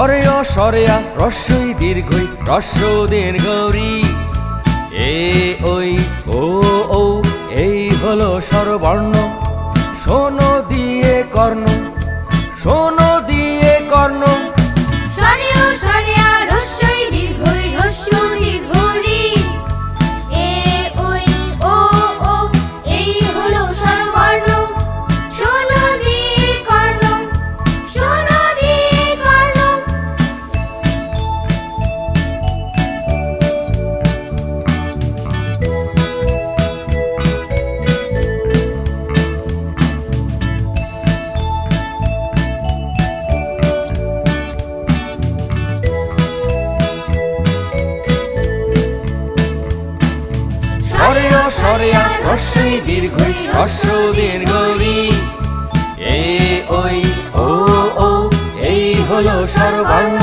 সরেয় সরেয়া রস্যই দীর্ঘই রস্য দীর্ঘরি এ ওই ও ও এই হলো স্বরবর্ণ শোনো দিয়ে কর্ণ শোনো দিয়ে কর্ণ সরেয় সরেয়া রস্যই দীর্ঘই রস্য দীর্ঘরি এ ওই ও ও এই হলো স্বরবর্ণ শোনো দিয়ে কর্ণ শোনো দিয়ে কর্ণ। সরেয় সরেয়া রস্যই দীর্ঘই রস্য দীর্ঘরি এ ওই ও ও এই হলো স্বরবর্ণ